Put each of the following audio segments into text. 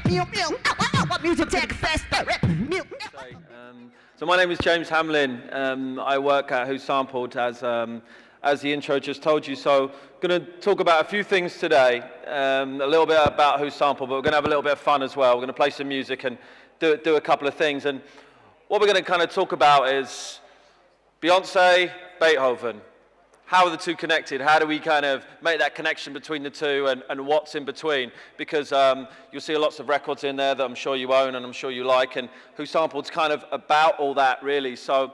Music tech festival. So my name is James Hamlin. I work at WhoSampled as the intro just told you. So I'm going to talk about a few things today. A little bit about WhoSampled, but we're going to have a little bit of fun as well. We're going to play some music and do a couple of things. And what we're going to kind of talk about is Beyonce, Beethoven. How are the two connected? How do we kind of make that connection between the two and what's in between? Because you'll see lots of records in there that I'm sure you own and I'm sure you like, and WhoSampled's kind of about all that, really. So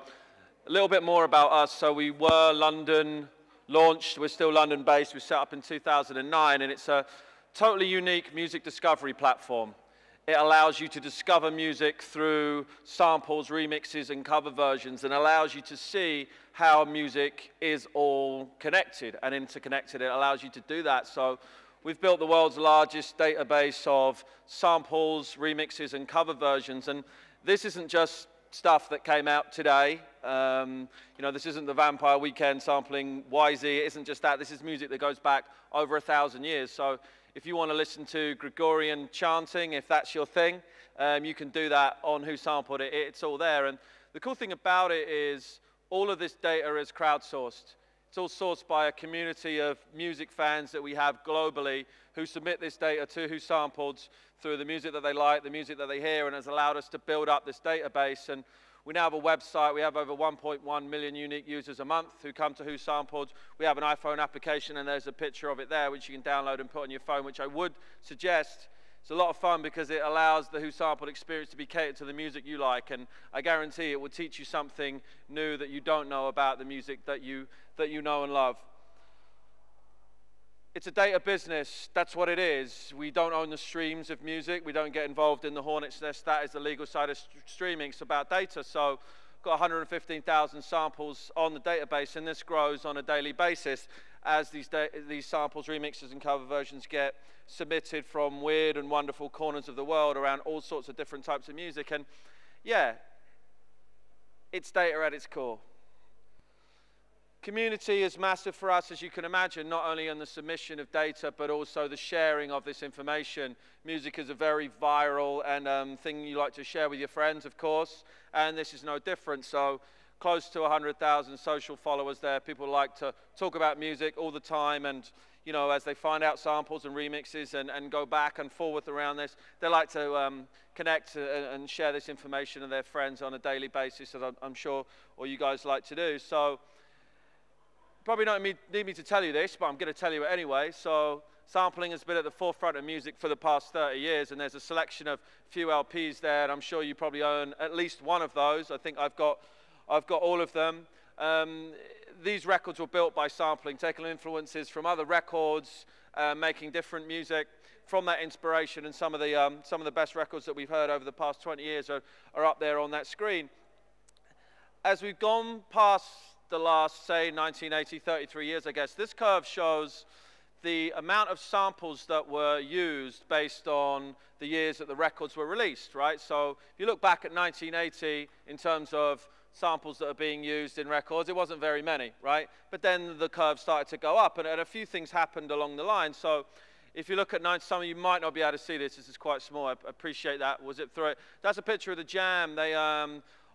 a little bit more about us. So we were London launched. We're still London-based. We set up in 2009, and it's a totally unique music discovery platform. It allows you to discover music through samples, remixes, and cover versions, and allows you to see how music is all connected and interconnected. It allows you to do that. So we've built the world's largest database of samples, remixes, and cover versions. And this isn't just stuff that came out today. You know, this isn't the Vampire Weekend sampling YZ. It isn't just that. This is music that goes back over 1,000 years. So if you want to listen to Gregorian chanting, if that's your thing, you can do that on WhoSampled. It's all there. And the cool thing about it is all of this data is crowdsourced. It's all sourced by a community of music fans that we have globally who submit this data to WhoSampled through the music that they like, the music that they hear, and has allowed us to build up this database. And we now have a website. We have over 1.1 million unique users a month who come to WhoSampled. We have an iPhone application, and there's a picture of it there, which you can download and put on your phone, which I would suggest. It's a lot of fun because it allows the WhoSampled experience to be catered to the music you like, and I guarantee it will teach you something new that you don't know about the music that you know and love. It's a data business. That's what it is. We don't own the streams of music. We don't get involved in the hornet's nest. That is the legal side of streaming. It's about data. So got 115,000 samples on the database, and this grows on a daily basis as these samples, remixes, and cover versions get submitted from weird and wonderful corners of the world around all sorts of different types of music. And yeah, it's data at its core. Community is massive for us, as you can imagine, not only in the submission of data, but also the sharing of this information. Music is a very viral and thing you like to share with your friends, of course, and this is no different. So close to 100,000 social followers there. People like to talk about music all the time, and you know, as they find out samples and remixes and go back and forth around this, they like to connect and share this information with their friends on a daily basis, as I'm sure all you guys like to do. So probably don't need me to tell you this, but I'm going to tell you it anyway. So sampling has been at the forefront of music for the past 30 years, and there's a selection of few LPs there, and I'm sure you probably own at least one of those. I think I've got all of them. These records were built by sampling, taking influences from other records, making different music from that inspiration, and some of the best records that we've heard over the past 20 years are up there on that screen. As we've gone past the last, say, 1980, 33 years, I guess, this curve shows the amount of samples that were used based on the years that the records were released, right? So if you look back at 1980 in terms of samples that are being used in records, it wasn't very many, right? But then the curve started to go up, and a few things happened along the line. So if you look at some of you might not be able to see this. This is quite small. I appreciate that. We'll zip through it. That's a picture of the Jam. They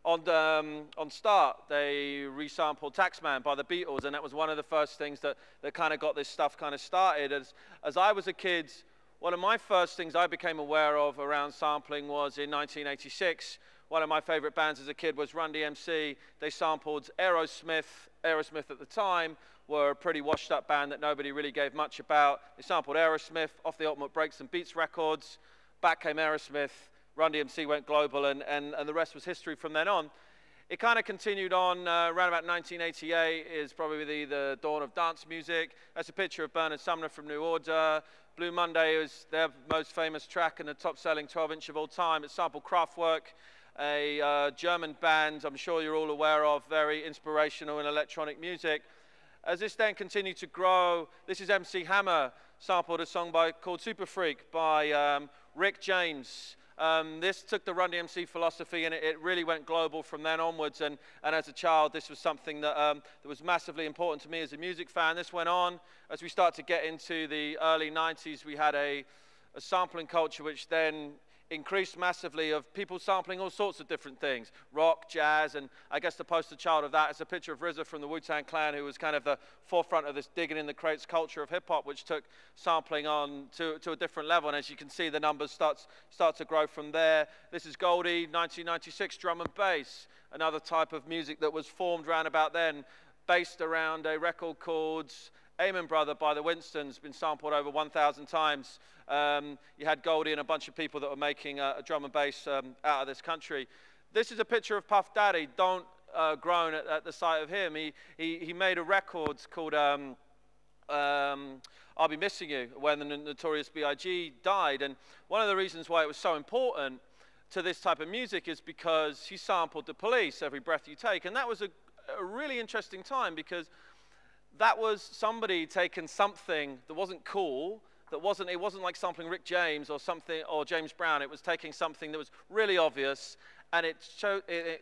on Start, they resampled Taxman by the Beatles, and that was one of the first things that kind of got this stuff kind of started. As I was a kid, one of my first things I became aware of around sampling was in 1986. One of my favorite bands as a kid was Run DMC. They sampled Aerosmith. Aerosmith at the time were a pretty washed up band that nobody really gave much about. They sampled Aerosmith off the Ultimate Breaks and Beats records. Back came Aerosmith. Run DMC went global, and the rest was history from then on. It kind of continued on around about 1988 is probably the dawn of dance music. That's a picture of Bernard Sumner from New Order. Blue Monday is their most famous track and the top-selling 12-inch of all time. It sampled Kraftwerk, a German band I'm sure you're all aware of, very inspirational in electronic music. As this then continued to grow, this is MC Hammer, sampled a song called Super Freak by Rick James. This took the Run DMC philosophy, and it really went global from then onwards. And as a child, this was something that was massively important to me as a music fan. This went on. As we start to get into the early 90s, we had a sampling culture, which then increased massively of people sampling all sorts of different things, rock, jazz, and I guess the poster child of that is a picture of RZA from the Wu-Tang Clan, who was kind of the forefront of this digging in the crates culture of hip-hop, which took sampling on to a different level. And as you can see, the numbers start to grow from there. This is Goldie, 1996, drum and bass, another type of music that was formed around about then, based around a record called Amen Brother by the Winstons, been sampled over 1,000 times. You had Goldie and a bunch of people that were making a drum and bass out of this country. This is a picture of Puff Daddy, don't groan at the sight of him. He made a record called I'll Be Missing You when the Notorious B.I.G. died. And one of the reasons why it was so important to this type of music is because he sampled the Police, Every Breath You Take. And that was a really interesting time, because that was somebody taking something that wasn't cool, it wasn't like sampling Rick James or something, or James Brown. It was taking something that was really obvious, and it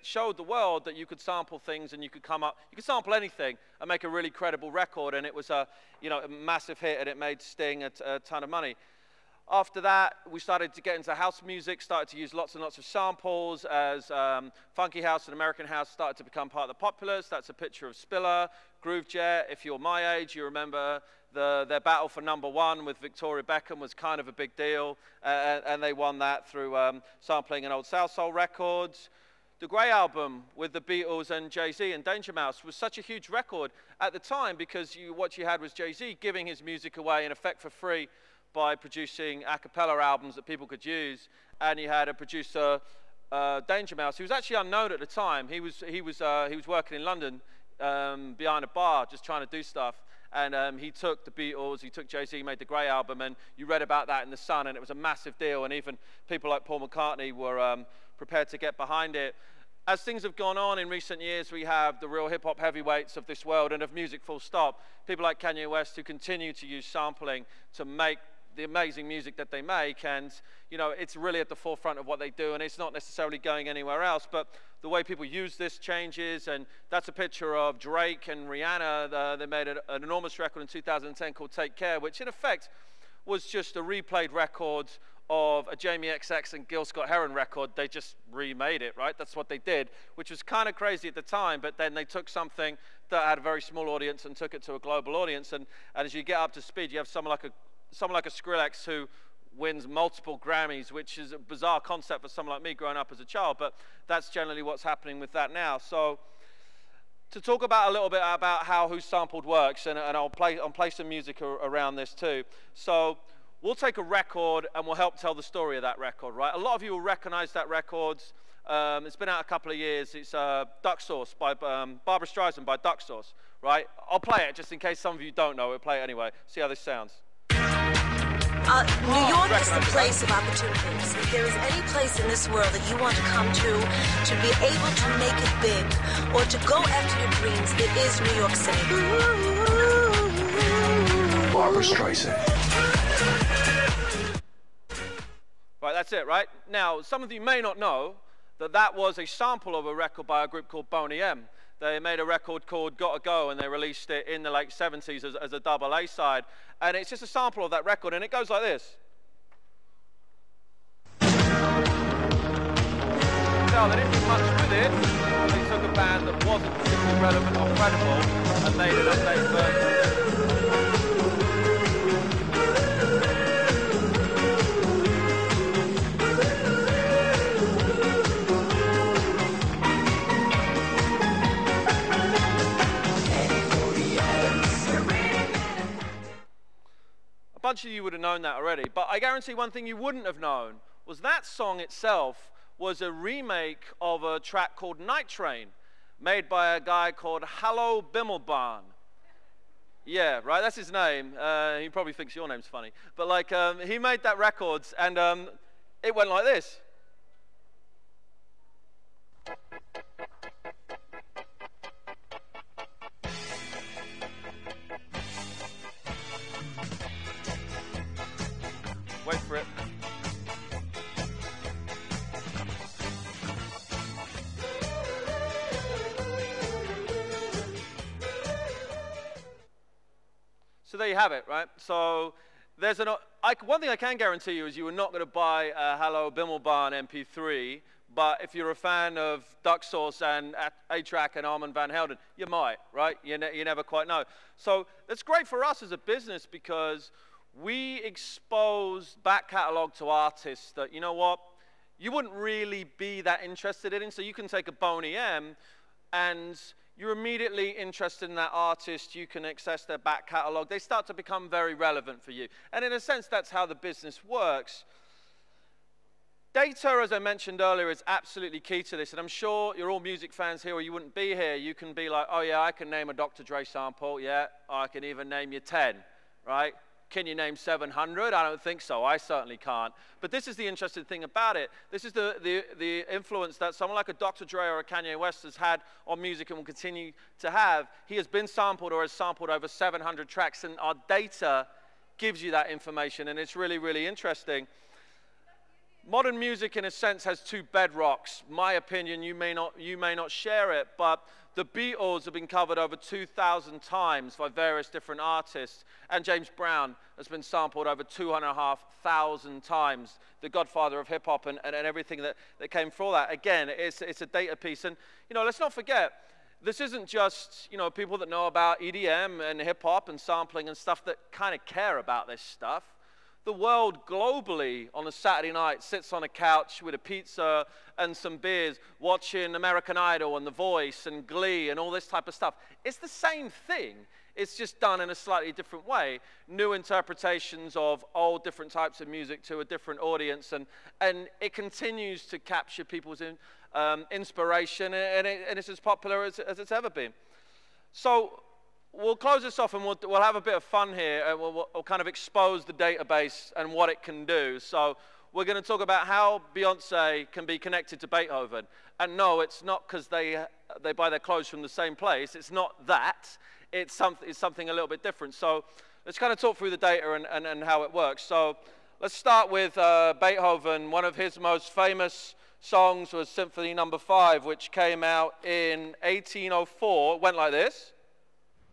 showed the world that you could sample things and you could sample anything and make a really credible record. And it was a massive hit, and it made Sting a ton of money. After that, we started to get into house music, started to use lots and lots of samples as funky house and American house started to become part of the populace. That's a picture of Spiller, Groove Jet. If you're my age, you remember their battle for #1 with Victoria Beckham was kind of a big deal, and they won that through sampling an old South Soul records. The Grey Album with the Beatles and Jay-Z and Danger Mouse was such a huge record at the time, because what you had was Jay-Z giving his music away in effect for free by producing a cappella albums that people could use. And you had a producer, Danger Mouse, who was actually unknown at the time. He was working in London behind a bar, just trying to do stuff. And he took the Beatles, he took Jay-Z, he made the Grey Album, and you read about that in The Sun, and it was a massive deal. And even people like Paul McCartney were prepared to get behind it. As things have gone on in recent years, we have the real hip-hop heavyweights of this world and of music full stop. People like Kanye West, who continue to use sampling to make the amazing music that they make, and it's really at the forefront of what they do, and it's not necessarily going anywhere else. But the way people use this changes, and that's a picture of Drake and Rihanna. They made an enormous record in 2010 called Take Care, which in effect was just a replayed record of a Jamie XX and Gil Scott-Heron record. They just remade it, right? That's what they did, which was kind of crazy at the time, but then they took something that had a very small audience and took it to a global audience. And as you get up to speed, you have someone like a Skrillex who wins multiple Grammys, which is a bizarre concept for someone like me growing up as a child, but that's generally what's happening with that now. So to talk about a little bit about how WhoSampled works, and I'll play some music around this too. So we'll take a record and we'll help tell the story of that record, right? A lot of you will recognize that record. It's been out a couple of years. It's Duck Sauce by Barbra Streisand by Duck Sauce, right? I'll play it just in case some of you don't know. We'll play it anyway. See how this sounds. New York is the place of opportunities. If there is any place in this world that you want to come to be able to make it big, or to go after your dreams, it is New York City. Barbra Streisand. Right, that's it, right? Now, some of you may not know that that was a sample of a record by a group called Boney M. They made a record called Gotta Go, and they released it in the late 70s as a double A side. And it's just a sample of that record, and it goes like this. No, they didn't do much with it. They took a band that wasn't particularly relevant or credible and made an updated version. A bunch of you would have known that already, but I guarantee one thing you wouldn't have known was that song itself was a remake of a track called Night Train, made by a guy called Hallo Bimmelbahn. Yeah, right, that's his name. He probably thinks your name's funny. But like, he made that record, and it went like this. Wait for it. So there you have it, right? So there's an one thing I can guarantee you is you are not going to buy a Hello Bimmelbarn MP3, but if you're a fan of Duck Sauce and A-Track and Armand Van Helden, you might, right? You never quite know. So it's great for us as a business because we expose back catalog to artists that, you know what, you wouldn't really be that interested in. So you can take a Boney M and you're immediately interested in that artist. You can access their back catalog. They start to become very relevant for you. And in a sense, that's how the business works. Data, as I mentioned earlier, is absolutely key to this. And I'm sure you're all music fans here or you wouldn't be here. You can be like, oh yeah, I can name a Dr. Dre sample. Yeah, I can even name you 10, right? Can you name 700? I don't think so. I certainly can't. But this is the interesting thing about it. This is the influence that someone like a Dr. Dre or a Kanye West has had on music and will continue to have. He has been sampled or has sampled over 700 tracks, and our data gives you that information, and it's really, really interesting. Modern music, in a sense, has two bedrocks. My opinion, you may not share it, but the Beatles have been covered over 2,000 times by various different artists, and James Brown has been sampled over 2,500 times, the godfather of hip-hop and everything that came from that. Again, it's a data piece. And, you know, let's not forget, this isn't just, you know, people that know about EDM and hip-hop and sampling and stuff that kind of care about this stuff. The world globally on a Saturday night sits on a couch with a pizza and some beers watching American Idol and The Voice and Glee and all this type of stuff. It's the same thing. It's just done in a slightly different way. New interpretations of all different types of music to a different audience, and it continues to capture people's inspiration, and it's as popular as it's ever been. So we'll close this off and we'll have a bit of fun here, and we'll kind of expose the database and what it can do. So we're going to talk about how Beyonce can be connected to Beethoven. And no, it's not because they buy their clothes from the same place. It's not that. It's something a little bit different. So let's kind of talk through the data and how it works. So let's start with Beethoven. One of his most famous songs was Symphony No. 5, which came out in 1804. It went like this.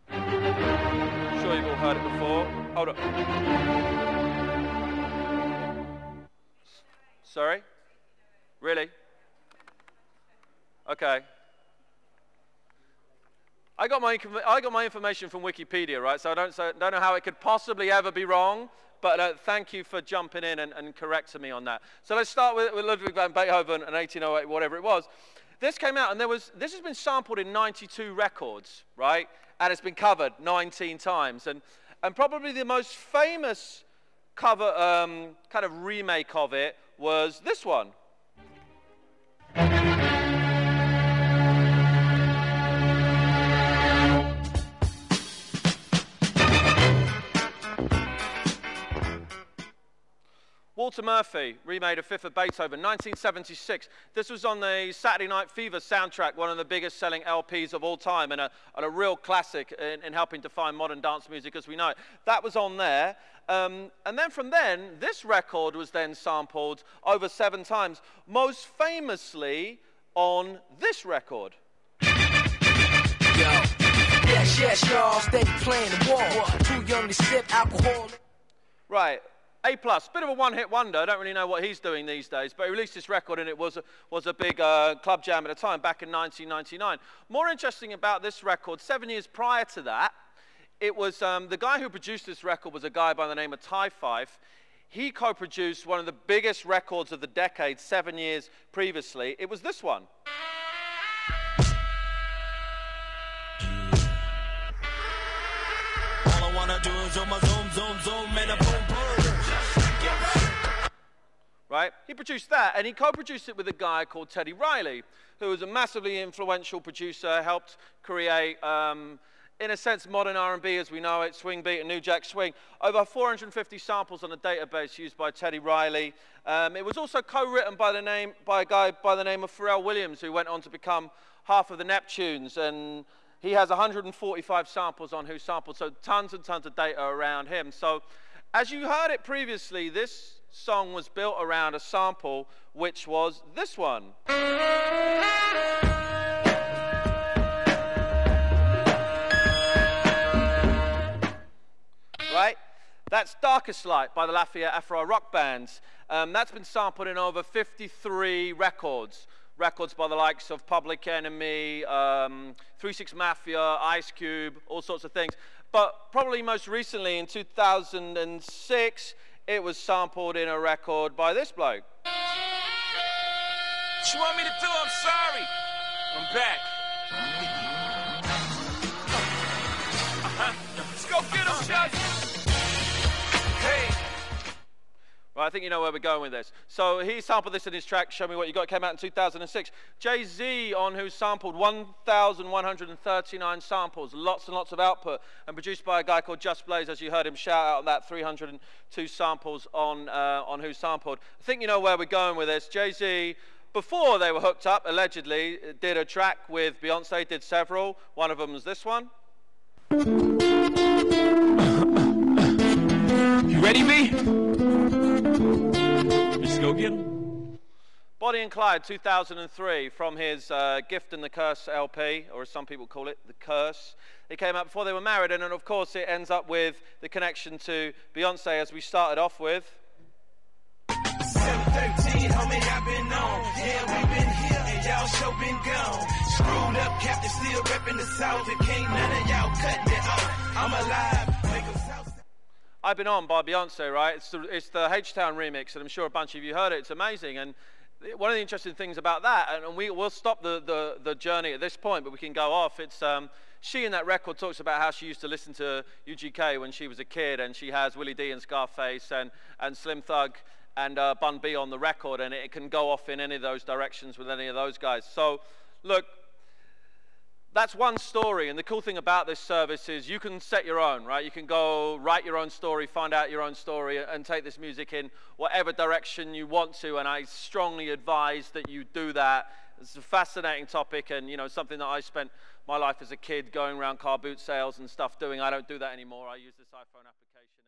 I'm sure you've all heard it before. Hold on. Sorry? Really? Okay. I got my information from Wikipedia, right? So I don't know how it could possibly ever be wrong, but thank you for jumping in and correcting me on that. So let's start with Ludwig van Beethoven in 1808, whatever it was. This came out, and this has been sampled in 92 records, right? And it's been covered 19 times. And probably the most famous cover, kind of remake of it was this one. Walter Murphy remade A Fifth of Beethoven, 1976. This was on the Saturday Night Fever soundtrack, one of the biggest selling LPs of all time, and a real classic in helping define modern dance music as we know it. That was on there. And then from then, this record was then sampled over 7 times, most famously on this record. Yo. Yes, y'all, steady playing the wall. Too young to sip alcohol. Right. A+, bit of a one-hit wonder. I don't really know what he's doing these days, but he released this record, and it was a big club jam at the time, back in 1999. More interesting about this record, 7 years prior to that, it was the guy who produced this record was a guy by the name of Ty Fife. He co-produced one of the biggest records of the decade 7 years previously. It was this one. All I wanna do is zoom, and a boom, boom. Right? He produced that, and he co-produced it with a guy called Teddy Riley, who was a massively influential producer, helped create, in a sense, modern R&B as we know it, swing beat and New Jack Swing. Over 450 samples on a database used by Teddy Riley. It was also co-written by a guy by the name of Pharrell Williams, who went on to become half of the Neptunes, and he has 145 samples on WhoSampled, so tons and tons of data around him. So, as you heard it previously, this song was built around a sample, which was this one. Right? That's Darkest Light by the Lafayette Afro Rock Band. That's been sampled in over 53 records. Records by the likes of Public Enemy, 3 6 Mafia, Ice Cube, all sorts of things. But probably most recently in 2006, it was sampled in a record by this bloke. What you want me to do? I'm sorry. I'm back. Let's go get him, Chuck. Hey. Right, I think you know where we're going with this. So he sampled this in his track, Show Me What You Got, came out in 2006. Jay-Z on Who Sampled 1,139 samples, lots and lots of output, and produced by a guy called Just Blaze, as you heard him shout out that 302 samples on Who Sampled. I think you know where we're going with this. Jay-Z, before they were hooked up, allegedly, did a track with Beyonce, did several. One of them was this one. You ready, B? Let's go get him. Bonnie and Clyde, 2003, from his Gift and the Curse LP, or as some people call it, The Curse. It came out before they were married, and then of course it ends up with the connection to Beyonce, as we started off with. 713, homie, I've been on. Yeah, we've been here and y'all show been gone. Screwed up, Captain still repping the South, and can't none of y'all cutting it off. I'm alive, make them South. I've Been On by Beyonce, right? It's the H-Town remix, and I'm sure a bunch of you heard it. It's amazing, and one of the interesting things about that, and we'll stop the journey at this point, but we can go off. It's she in that record talks about how she used to listen to UGK when she was a kid, and she has Willie D and Scarface and Slim Thug and Bun B on the record, and it can go off in any of those directions with any of those guys. So, look, that's one story, and the cool thing about this service is you can set your own, right? You can go write your own story, find out your own story, and take this music in whatever direction you want to, and I strongly advise that you do that. It's a fascinating topic, and you know, something that I spent my life as a kid going around car boot sales and stuff doing. I don't do that anymore. I use this iPhone application.